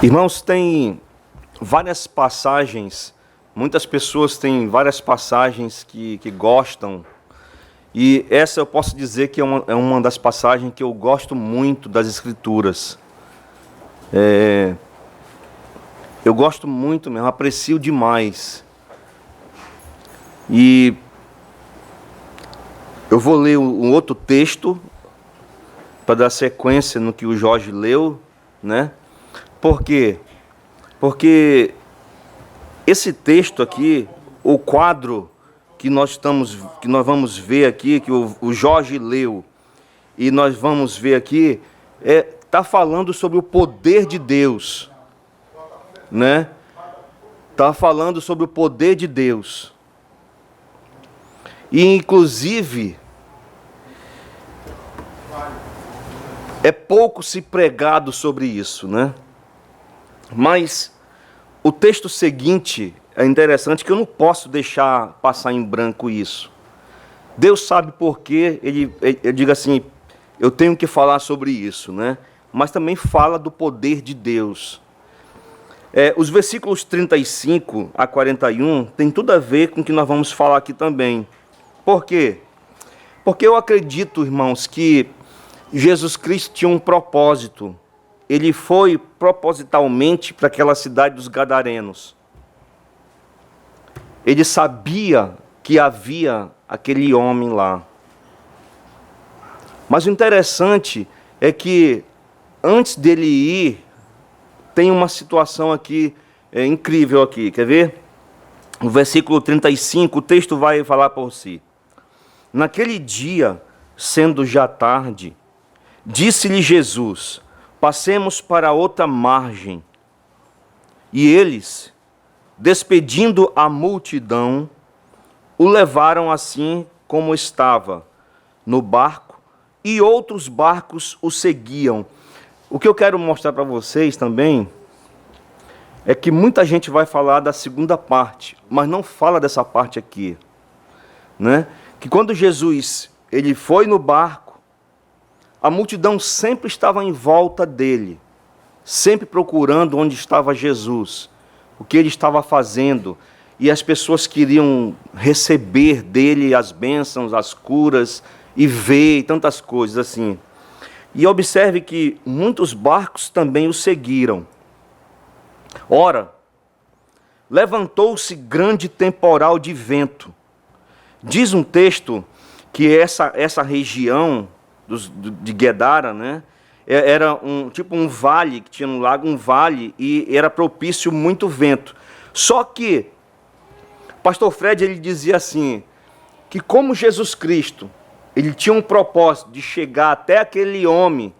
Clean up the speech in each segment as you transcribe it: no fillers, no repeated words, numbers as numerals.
Irmãos, tem várias passagens, muitas pessoas têm várias passagens que gostam, e essa eu posso dizer que é uma das passagens que eu gosto muito das Escrituras. Eu gosto muito mesmo, aprecio demais. E eu vou ler um outro texto para dar sequência no que o Jorge leu, né? Por quê? Porque esse texto aqui, o quadro que nós vamos ver aqui, que o Jorge leu, e nós vamos ver aqui, está falando sobre o poder de Deus, né? Está falando sobre o poder de Deus. E, inclusive, é pouco se pregado sobre isso, né? Mas o texto seguinte é interessante, que eu não posso deixar passar em branco isso. Deus sabe por quê, ele diga assim, eu tenho que falar sobre isso, né? Mas também fala do poder de Deus. Os versículos 35 a 41 tem tudo a ver com o que nós vamos falar aqui também. Por quê? Porque eu acredito, irmãos, que Jesus Cristo tinha um propósito. Ele foi propositalmente para aquela cidade dos Gadarenos. Ele sabia que havia aquele homem lá. Mas o interessante é que, antes dele ir, tem uma situação aqui incrível aqui. Quer ver? No versículo 35, o texto vai falar por si. Naquele dia, sendo já tarde, disse-lhe Jesus: passemos para outra margem. E eles, despedindo a multidão, o levaram assim como estava, no barco, e outros barcos o seguiam. O que eu quero mostrar para vocês também é que muita gente vai falar da segunda parte, mas não fala dessa parte aqui, né? Que quando Jesus ele foi no barco, a multidão sempre estava em volta dele, sempre procurando onde estava Jesus, o que ele estava fazendo, e as pessoas queriam receber dele as bênçãos, as curas, e ver e tantas coisas assim. E observe que muitos barcos também o seguiram. Ora, levantou-se grande temporal de vento. Diz um texto que essa região de Guedara, né, era tipo um vale, que tinha no lago um vale, e era propício muito vento. Só que pastor Fred ele dizia assim, que como Jesus Cristo ele tinha um propósito de chegar até aquele homem,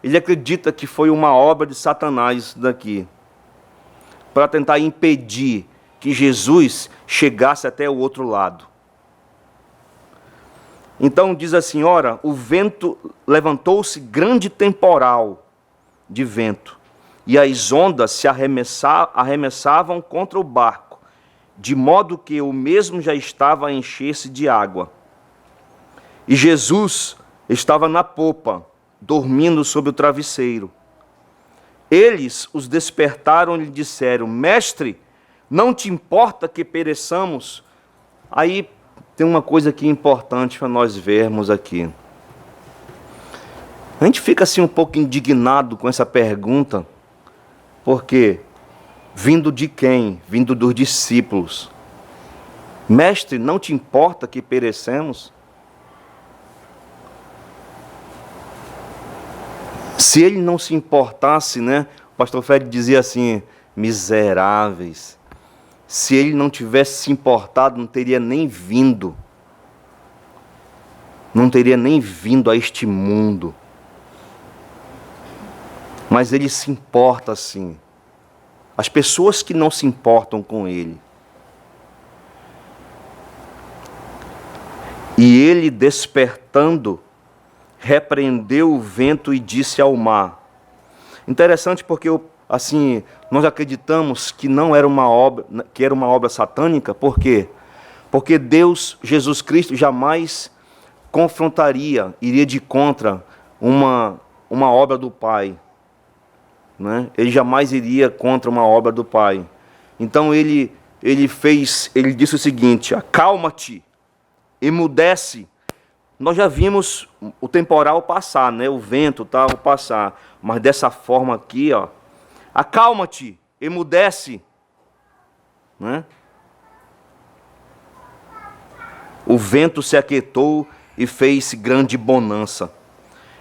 ele acredita que foi uma obra de Satanás isso daqui, para tentar impedir que Jesus chegasse até o outro lado. Então diz assim, ora, o vento levantou-se grande temporal de vento, e as ondas se arremessavam contra o barco, de modo que o mesmo já estava a encher-se de água. E Jesus estava na popa, dormindo sob o travesseiro. Eles os despertaram e lhe disseram, mestre, não te importa que pereçamos? Aí tem uma coisa aqui importante para nós vermos aqui. A gente fica assim um pouco indignado com essa pergunta, porque vindo de quem? Vindo dos discípulos. Mestre, não te importa que perecemos? Se ele não se importasse, né? O pastor Fred dizia assim, miseráveis. Se ele não tivesse se importado, não teria nem vindo. Não teria nem vindo a este mundo. Mas ele se importa sim. As pessoas que não se importam com ele. E ele, despertando, repreendeu o vento e disse ao mar. Interessante porque assim, nós acreditamos que não era uma obra, que era uma obra satânica. Por quê? Porque Deus, Jesus Cristo, jamais confrontaria, iria de contra uma obra do Pai. né? Ele jamais iria contra uma obra do Pai. Então ele disse o seguinte: acalma-te, emudece. Nós já vimos o temporal passar, né? O vento tal passar, mas dessa forma aqui, ó, acalma-te, emudece, né? O vento se aquietou e fez grande bonança.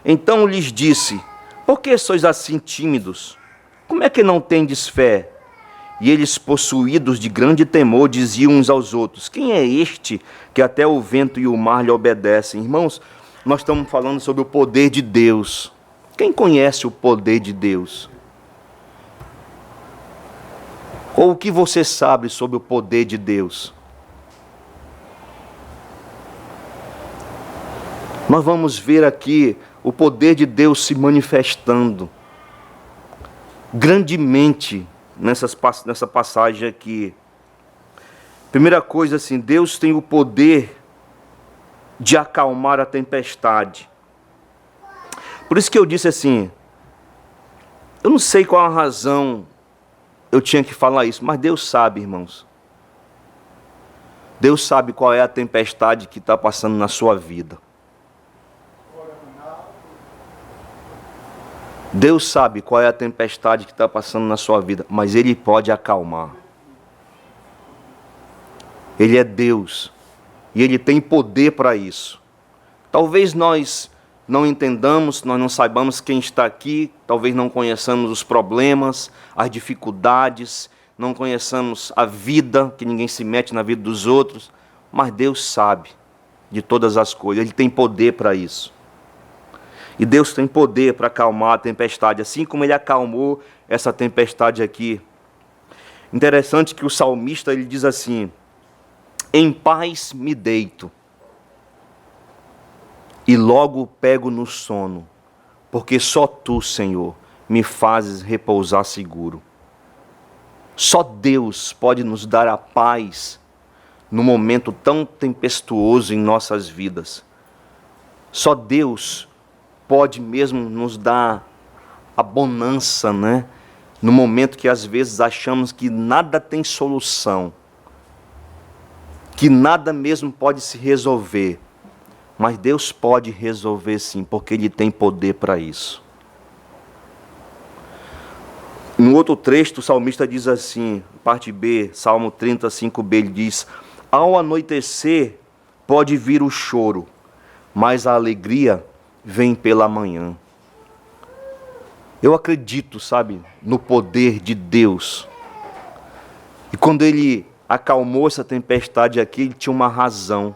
Então lhes disse: por que sois assim tímidos? Como é que não tendes fé? E eles, possuídos de grande temor, diziam uns aos outros: quem é este que até o vento e o mar lhe obedecem? Irmãos, nós estamos falando sobre o poder de Deus. Quem conhece o poder de Deus? Ou o que você sabe sobre o poder de Deus? Nós vamos ver aqui o poder de Deus se manifestando grandemente nessa passagem aqui. Primeira coisa assim, Deus tem o poder de acalmar a tempestade. Por isso que eu disse assim, eu não sei qual a razão eu tinha que falar isso, mas Deus sabe, irmãos. Deus sabe qual é a tempestade que está passando na sua vida. Deus sabe qual é a tempestade que está passando na sua vida, mas Ele pode acalmar. Ele é Deus e Ele tem poder para isso. Talvez nós não entendamos, nós não saibamos quem está aqui, talvez não conheçamos os problemas, as dificuldades, não conheçamos a vida, que ninguém se mete na vida dos outros, mas Deus sabe de todas as coisas, Ele tem poder para isso. E Deus tem poder para acalmar a tempestade, assim como Ele acalmou essa tempestade aqui. Interessante que o salmista ele diz assim: em paz me deito, e logo pego no sono, porque só Tu, Senhor, me fazes repousar seguro. Só Deus pode nos dar a paz no momento tão tempestuoso em nossas vidas. Só Deus pode mesmo nos dar a bonança, né? No momento que às vezes achamos que nada tem solução, que nada mesmo pode se resolver. Mas Deus pode resolver sim, porque Ele tem poder para isso. No outro trecho, o salmista diz assim, parte B, Salmo 35b, ele diz: ao anoitecer pode vir o choro, mas a alegria vem pela manhã. Eu acredito, sabe, no poder de Deus. E quando Ele acalmou essa tempestade aqui, Ele tinha uma razão.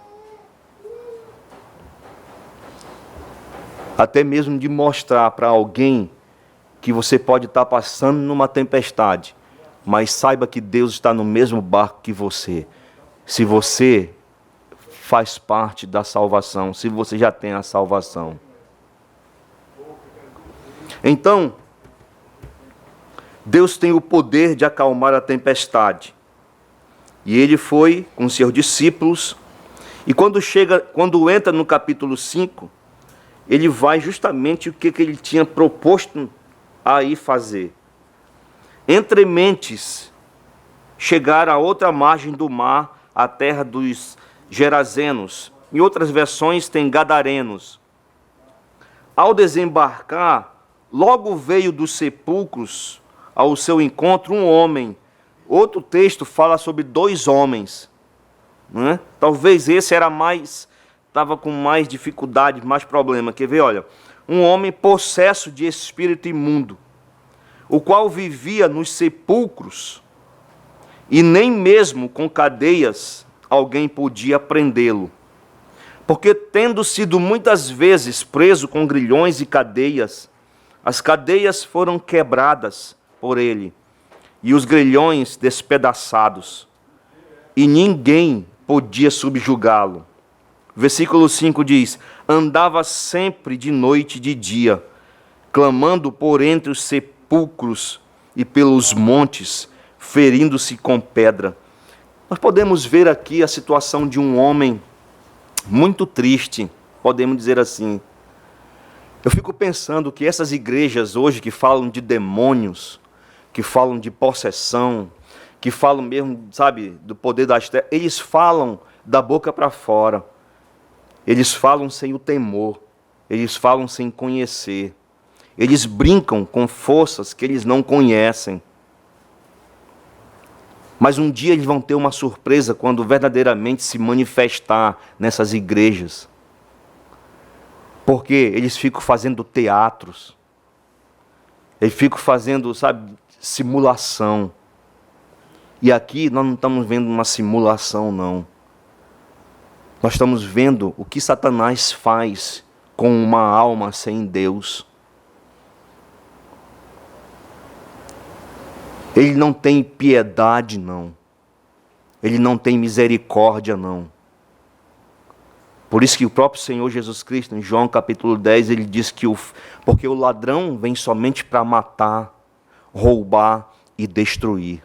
Até mesmo de mostrar para alguém que você pode estar passando numa tempestade, mas saiba que Deus está no mesmo barco que você. Se você faz parte da salvação, se você já tem a salvação. Então, Deus tem o poder de acalmar a tempestade. E Ele foi com seus discípulos, e quando entra no capítulo 5, Ele vai justamente o que Ele tinha proposto a ir fazer. Entre mentes, chegar à outra margem do mar, a terra dos Gerazenos. Em outras versões tem Gadarenos. Ao desembarcar, logo veio dos sepulcros ao seu encontro um homem. Outro texto fala sobre 2 homens, né? Talvez esse estava com mais dificuldade, mais problema. Quer ver? Olha, um homem possesso de espírito imundo, o qual vivia nos sepulcros, e nem mesmo com cadeias alguém podia prendê-lo, porque tendo sido muitas vezes preso com grilhões e cadeias, as cadeias foram quebradas por ele, e os grilhões despedaçados, e ninguém podia subjugá-lo. Versículo 5 diz: andava sempre de noite e de dia, clamando por entre os sepulcros e pelos montes, ferindo-se com pedra. Nós podemos ver aqui a situação de um homem muito triste, podemos dizer assim. Eu fico pensando que essas igrejas hoje que falam de demônios, que falam de possessão, que falam mesmo, sabe, do poder das trevas, eles falam da boca para fora. Eles falam sem o temor. Eles falam sem conhecer. Eles brincam com forças que eles não conhecem. Mas um dia eles vão ter uma surpresa quando verdadeiramente se manifestar nessas igrejas. Porque eles ficam fazendo teatros. Eles ficam fazendo, sabe, simulação. E aqui nós não estamos vendo uma simulação, não. Nós estamos vendo o que Satanás faz com uma alma sem Deus. Ele não tem piedade, não. Ele não tem misericórdia, não. Por isso que o próprio Senhor Jesus Cristo, em João capítulo 10, ele diz que porque o ladrão vem somente para matar, roubar e destruir.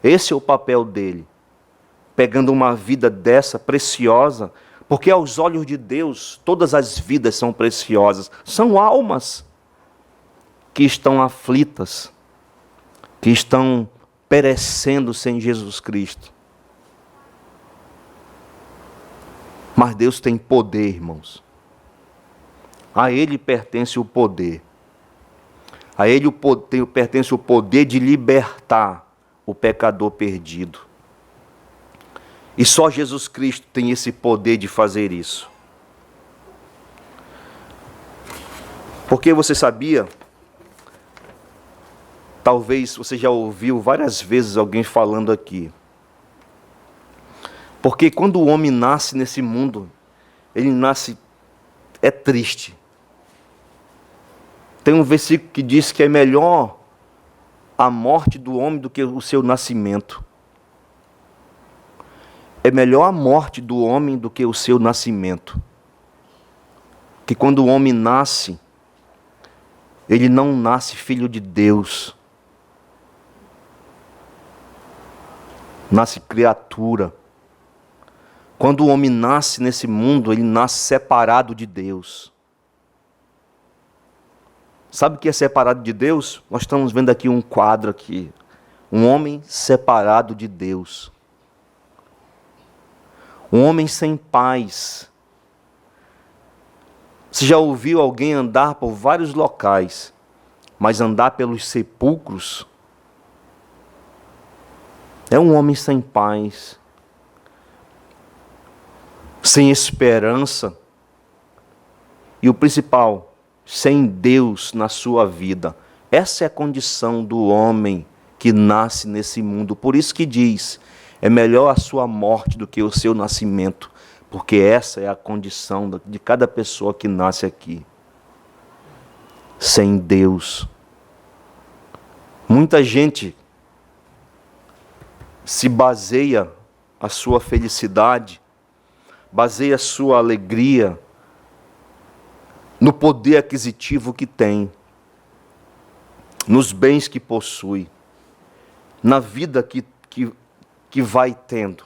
Esse é o papel dele. Pegando uma vida dessa preciosa, porque aos olhos de Deus, todas as vidas são preciosas. São almas que estão aflitas, que estão perecendo sem Jesus Cristo. Mas Deus tem poder, irmãos. A Ele pertence o poder. A Ele pertence o poder de libertar o pecador perdido. E só Jesus Cristo tem esse poder de fazer isso. Porque você sabia, talvez você já ouviu várias vezes alguém falando aqui, porque quando o homem nasce nesse mundo, ele nasce, é triste. Tem um versículo que diz que é melhor a morte do homem do que o seu nascimento. É melhor a morte do homem do que o seu nascimento. Que quando o homem nasce, ele não nasce filho de Deus. Nasce criatura. Quando o homem nasce nesse mundo, ele nasce separado de Deus. Sabe o que é separado de Deus? Nós estamos vendo aqui um quadro aqui. Um homem separado de Deus. Um homem sem paz. Você já ouviu alguém andar por vários locais, mas andar pelos sepulcros? É um homem sem paz, sem esperança e o principal, sem Deus na sua vida. Essa é a condição do homem que nasce nesse mundo. Por isso que diz, é melhor a sua morte do que o seu nascimento, porque essa é a condição de cada pessoa que nasce aqui. Sem Deus. Muita gente se baseia a sua felicidade, baseia a sua alegria no poder aquisitivo que tem, nos bens que possui, na vida que vai tendo.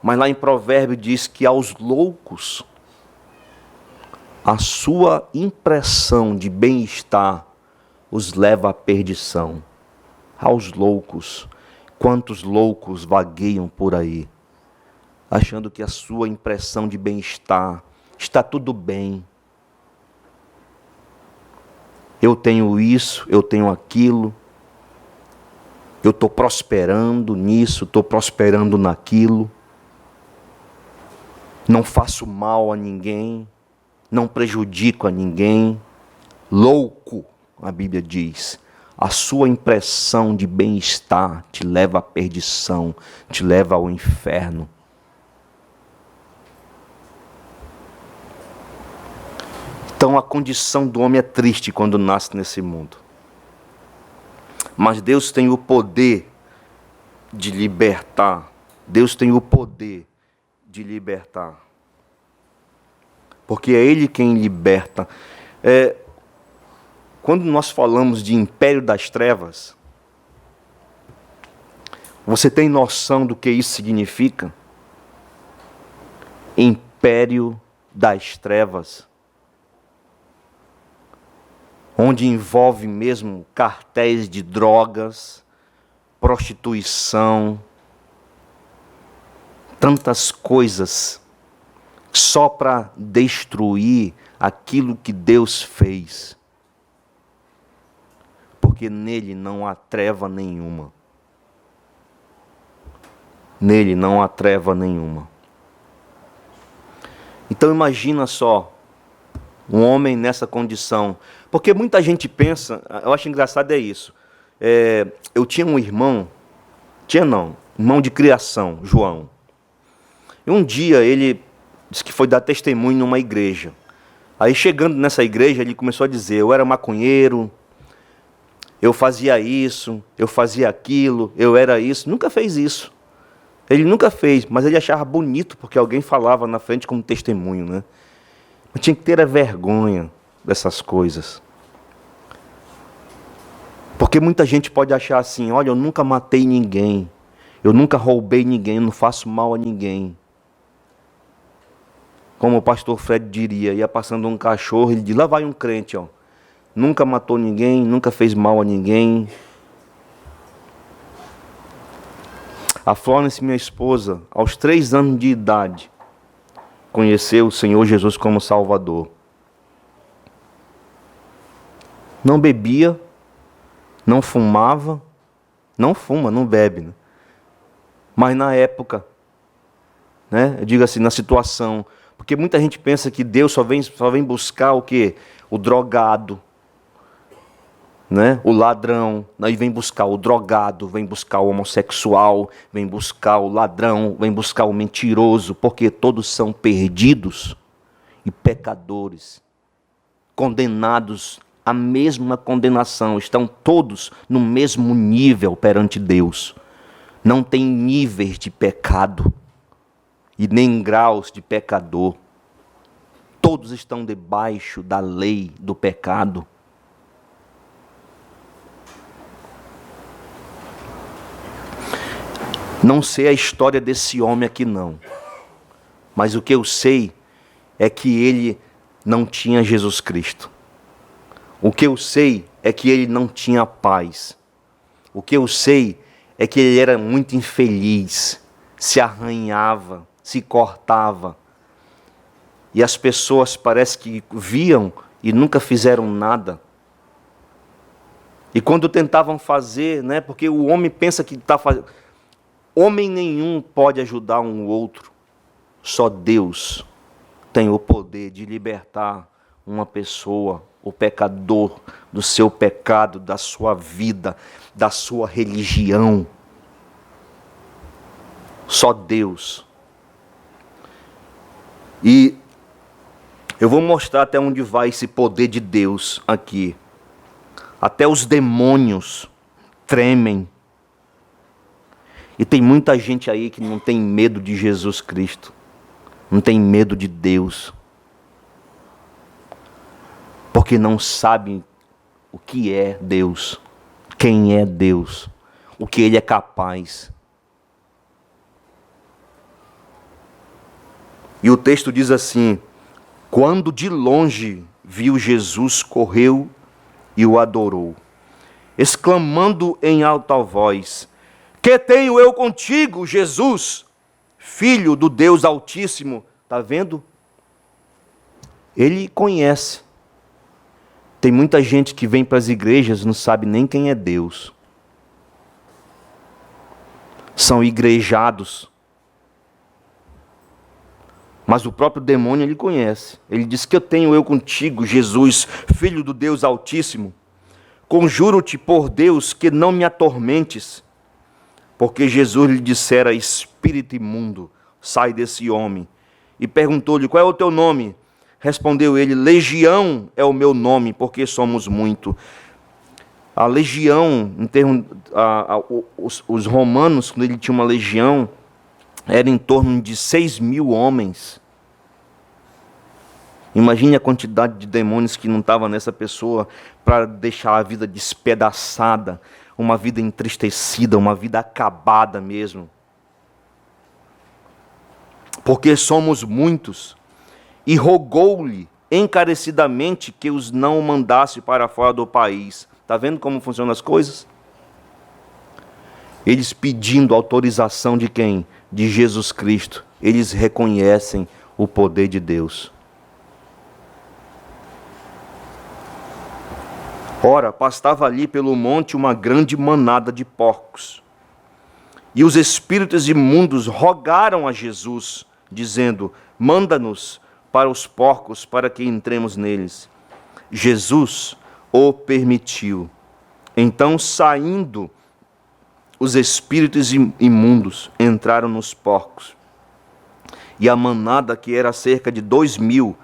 Mas lá em Provérbios diz que aos loucos, a sua impressão de bem-estar os leva à perdição. Aos loucos, quantos loucos vagueiam por aí, achando que a sua impressão de bem-estar, está tudo bem. Eu tenho isso, eu tenho aquilo, eu estou prosperando nisso, estou prosperando naquilo, não faço mal a ninguém, não prejudico a ninguém. Louco, a Bíblia diz, a sua impressão de bem-estar te leva à perdição, te leva ao inferno. Então a condição do homem é triste quando nasce nesse mundo. Mas Deus tem o poder de libertar. Deus tem o poder de libertar. Porque é Ele quem liberta. Quando nós falamos de império das trevas, você tem noção do que isso significa? Império das trevas. onde envolve mesmo cartéis de drogas, prostituição, tantas coisas, só para destruir aquilo que Deus fez. Porque nele não há treva nenhuma. Nele não há treva nenhuma. Então imagina só, um homem nessa condição. Porque muita gente pensa, eu acho engraçado é isso. Eu tinha um irmão, irmão de criação, João. E um dia ele disse que foi dar testemunho numa igreja. Aí chegando nessa igreja ele começou a dizer, eu era maconheiro, eu fazia isso, eu fazia aquilo, eu era isso. Nunca fez isso. Ele nunca fez, mas ele achava bonito porque alguém falava na frente como testemunho, né? Mas tinha que ter a vergonha dessas coisas. Porque muita gente pode achar assim, olha, eu nunca matei ninguém, eu nunca roubei ninguém, eu não faço mal a ninguém. Como o pastor Fred diria, ia passando um cachorro, ele diz, lá vai um crente, ó. Nunca matou ninguém, nunca fez mal a ninguém. A Florence, minha esposa, aos 3 anos de idade, conheceu o Senhor Jesus como Salvador. Não bebia, não fumava, não fuma, não bebe, né? Mas na época, né, eu digo assim, na situação, porque muita gente pensa que Deus só vem buscar o quê? O drogado, né? O ladrão, aí vem buscar o drogado, vem buscar o homossexual, vem buscar o ladrão, vem buscar o mentiroso, porque todos são perdidos e pecadores, condenados à mesma condenação, estão todos no mesmo nível perante Deus. Não tem níveis de pecado e nem graus de pecador. Todos estão debaixo da lei do pecado. Não sei a história desse homem aqui não, mas o que eu sei é que ele não tinha Jesus Cristo. O que eu sei é que ele não tinha paz. O que eu sei é que ele era muito infeliz, se arranhava, se cortava. E as pessoas parece que viam e nunca fizeram nada. E quando tentavam fazer, né, porque o homem pensa que está fazendo... Homem nenhum pode ajudar um outro. Só Deus tem o poder de libertar uma pessoa, o pecador, do seu pecado, da sua vida, da sua religião. Só Deus. E eu vou mostrar até onde vai esse poder de Deus aqui. Até os demônios tremem. E tem muita gente aí que não tem medo de Jesus Cristo. Não tem medo de Deus. Porque não sabe o que é Deus. Quem é Deus. O que Ele é capaz. E o texto diz assim: quando de longe viu Jesus, correu e o adorou, exclamando em alta voz: que tenho eu contigo, Jesus, Filho do Deus Altíssimo? Está vendo? Ele conhece. Tem muita gente que vem para as igrejas e não sabe nem quem é Deus. São igrejados. Mas o próprio demônio ele conhece. Ele diz: que tenho eu contigo, Jesus, Filho do Deus Altíssimo? Conjuro-te por Deus que não me atormentes. Porque Jesus lhe dissera: espírito imundo, sai desse homem. E perguntou-lhe: qual é o teu nome? Respondeu ele: Legião é o meu nome, porque somos muito. A legião, em termos, os romanos, quando ele tinha uma legião, era em torno de 6.000 homens. Imagine a quantidade de demônios que não estavam nessa pessoa para deixar a vida despedaçada, uma vida entristecida, uma vida acabada mesmo. Porque somos muitos. E rogou-lhe encarecidamente que os não mandasse para fora do país. Está vendo como funcionam as coisas? Eles pedindo autorização de quem? De Jesus Cristo. Eles reconhecem o poder de Deus. Ora, pastava ali pelo monte uma grande manada de porcos. E os espíritos imundos rogaram a Jesus, dizendo: manda-nos para os porcos, para que entremos neles. Jesus o permitiu. Então, saindo, os espíritos imundos entraram nos porcos. E a manada, que era cerca de 2.000,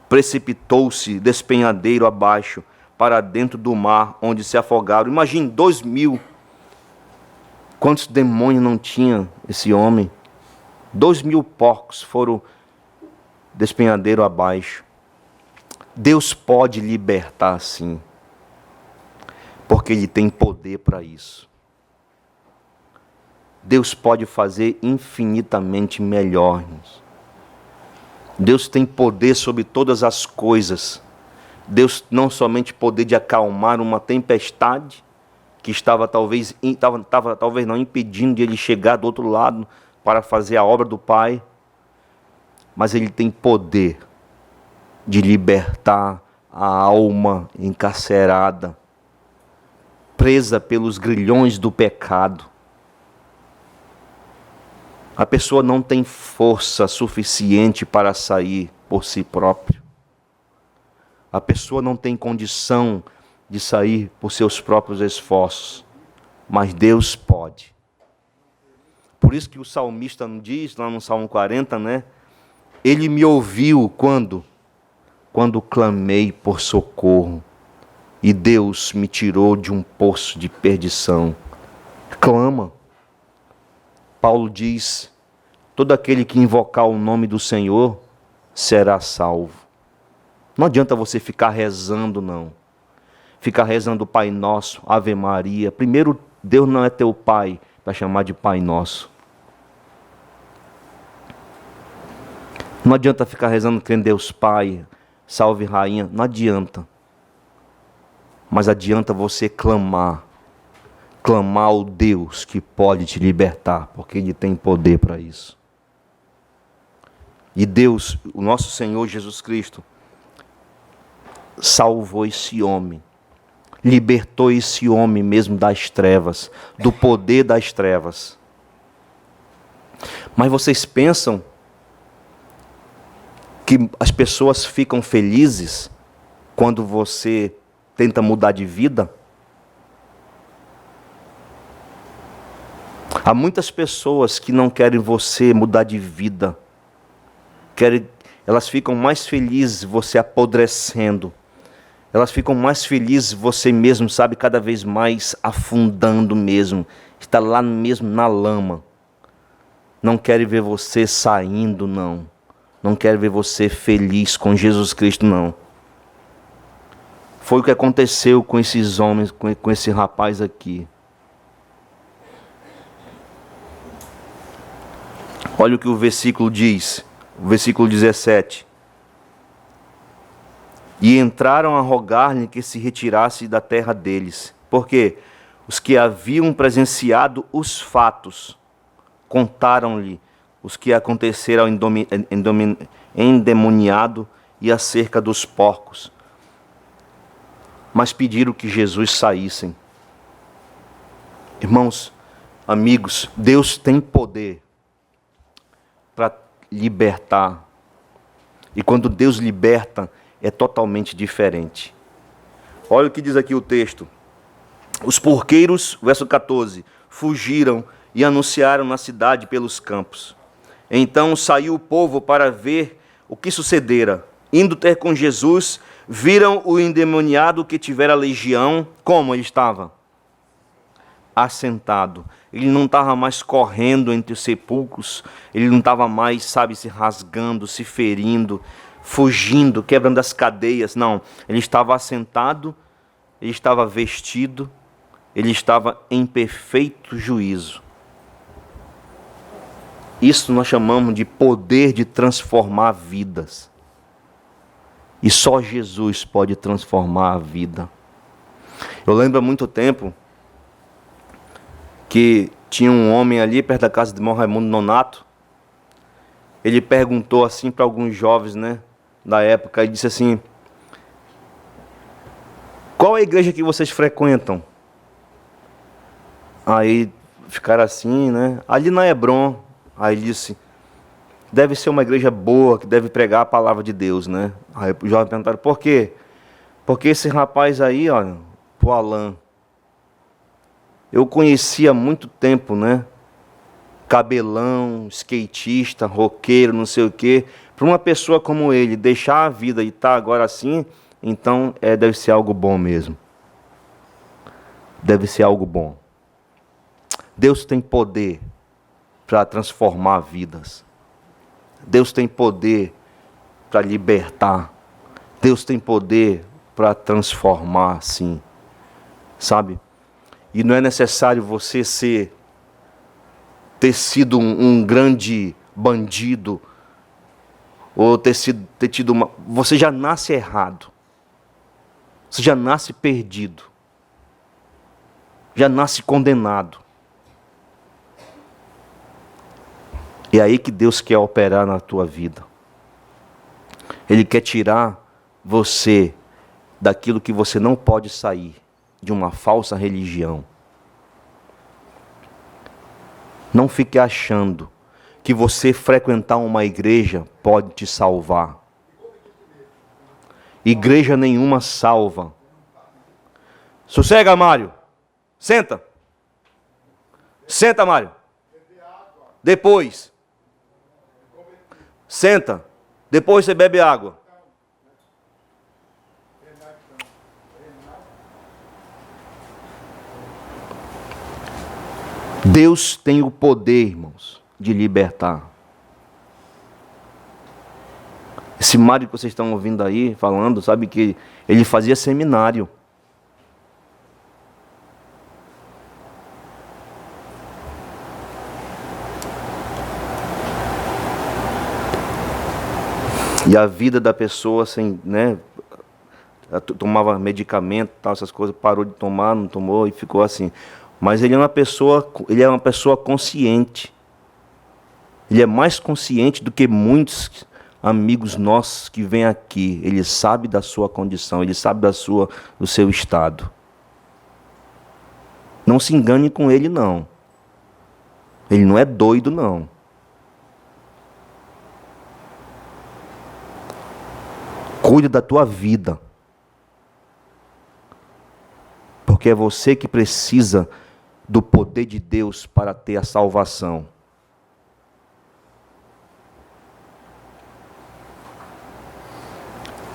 precipitou-se despenhadeiro abaixo, para dentro do mar, onde se afogaram. Imagine, 2.000. Quantos demônios não tinha esse homem? 2.000 porcos foram despenhadeiro abaixo. Deus pode libertar sim, porque Ele tem poder para isso. Deus pode fazer infinitamente melhor, irmãos. Deus tem poder sobre todas as coisas. Deus não somente poder de acalmar uma tempestade, que estava talvez não impedindo de Ele chegar do outro lado para fazer a obra do Pai, mas Ele tem poder de libertar a alma encarcerada, presa pelos grilhões do pecado. A pessoa não tem força suficiente para sair por si própria. A pessoa não tem condição de sair por seus próprios esforços, mas Deus pode. Por isso que o salmista diz, lá no Salmo 40, né? Ele me ouviu quando clamei por socorro, e Deus me tirou de um poço de perdição. Clama. Paulo diz: todo aquele que invocar o nome do Senhor será salvo. Não adianta você ficar rezando, não. Ficar rezando o Pai Nosso, Ave Maria. Primeiro, Deus não é teu Pai para chamar de Pai Nosso. Não adianta ficar rezando que Deus Pai, Salve Rainha. Não adianta. Mas adianta você clamar. Clamar ao Deus que pode te libertar, porque Ele tem poder para isso. E Deus, o nosso Senhor Jesus Cristo, salvou esse homem, libertou esse homem mesmo das trevas, do poder das trevas. Mas vocês pensam que as pessoas ficam felizes quando você tenta mudar de vida? Há muitas pessoas que não querem você mudar de vida. Elas ficam mais felizes você apodrecendo. Elas ficam mais felizes você mesmo, sabe, cada vez mais afundando mesmo. Está lá mesmo na lama. Não querem ver você saindo, não. Não querem ver você feliz com Jesus Cristo, não. Foi o que aconteceu com esses homens, com esse rapaz aqui. Olha o que o versículo diz, o versículo 17. E entraram a rogar-lhe que se retirasse da terra deles. Porque os que haviam presenciado os fatos contaram-lhe os que aconteceram ao endemoniado e acerca dos porcos. Mas pediram que Jesus saíssem. Irmãos, amigos, Deus tem poder para libertar. E quando Deus liberta, é totalmente diferente. Olha o que diz aqui o texto. Os porqueiros, verso 14, fugiram e anunciaram na cidade pelos campos. Então saiu o povo para ver o que sucedera. Indo ter com Jesus, viram o endemoniado que tivera legião. Como ele estava? Assentado. Ele não estava mais correndo entre os sepulcros. Ele não estava mais, sabe, se rasgando, se ferindo, fugindo, quebrando as cadeias. Não, ele estava assentado, ele estava vestido, ele estava em perfeito juízo. Isso nós chamamos de poder de transformar vidas. E só Jesus pode transformar a vida. Eu lembro há muito tempo que tinha um homem ali perto da casa de irmão Raimundo Nonato. Ele perguntou assim para alguns jovens, né, da época, e disse assim: qual é a igreja que vocês frequentam? Aí ficaram assim, né? Ali na Hebron. Aí ele disse: deve ser uma igreja boa, que deve pregar a palavra de Deus, né? Aí os jovens perguntaram: por quê? Porque esse rapaz aí, olha, o Alan, eu conhecia há muito tempo, né? Cabelão, skatista, roqueiro, não sei o quê. Para uma pessoa como ele deixar a vida e estar agora assim, então deve ser algo bom mesmo. Deve ser algo bom. Deus tem poder para transformar vidas. Deus tem poder para libertar. Deus tem poder para transformar, sim. Sabe? E não é necessário você ter sido um grande bandido, ou ter tido uma... Você já nasce errado. Você já nasce perdido. Já nasce condenado. É aí que Deus quer operar na tua vida. Ele quer tirar você daquilo que você não pode sair, de uma falsa religião. Não fique achando que você frequentar uma igreja pode te salvar. Igreja nenhuma salva. Sossega, Mário. Senta. Senta, Mário. Depois. Senta. Depois você bebe água. Deus tem o poder, irmãos, de libertar. Esse Mário que vocês estão ouvindo aí, falando, sabe que ele fazia seminário. E a vida da pessoa, sem, né, tomava medicamento, tal, essas coisas, parou de tomar, não tomou e ficou assim. Mas ele é uma pessoa consciente. Ele é mais consciente do que muitos amigos nossos que vêm aqui. Ele sabe da sua condição, ele sabe do seu estado. Não se engane com ele, não. Ele não é doido, não. Cuide da tua vida. Porque é você que precisa do poder de Deus para ter a salvação.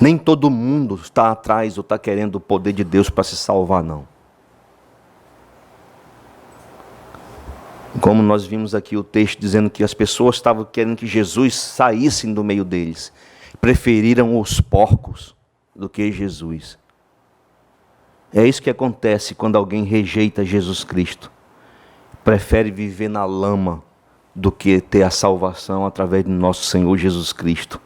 Nem todo mundo está atrás ou está querendo o poder de Deus para se salvar, não. Como nós vimos aqui o texto dizendo que as pessoas estavam querendo que Jesus saísse do meio deles. Preferiram os porcos do que Jesus. É isso que acontece quando alguém rejeita Jesus Cristo. Prefere viver na lama do que ter a salvação através do nosso Senhor Jesus Cristo.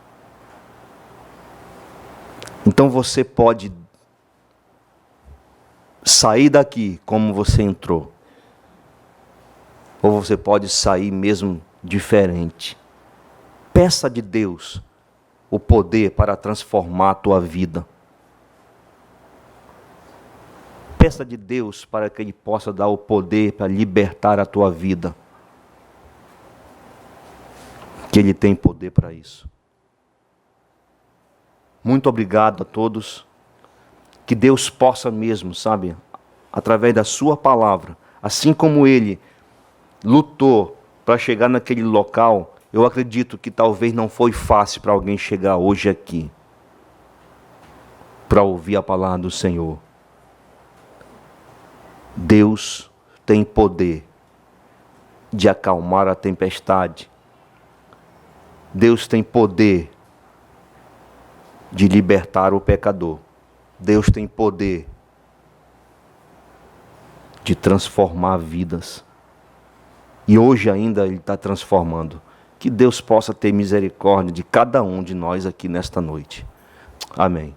Então você pode sair daqui como você entrou. Ou você pode sair mesmo diferente. Peça de Deus o poder para transformar a tua vida. Peça de Deus para que Ele possa dar o poder para libertar a tua vida. Que Ele tem poder para isso. Muito obrigado a todos. Que Deus possa mesmo, sabe, através da sua palavra, assim como Ele lutou para chegar naquele local, eu acredito que talvez não foi fácil para alguém chegar hoje aqui, para ouvir a palavra do Senhor. Deus tem poder de acalmar a tempestade. Deus tem poder de libertar o pecador. Deus tem poder de transformar vidas. E hoje ainda Ele está transformando. Que Deus possa ter misericórdia de cada um de nós aqui nesta noite. Amém.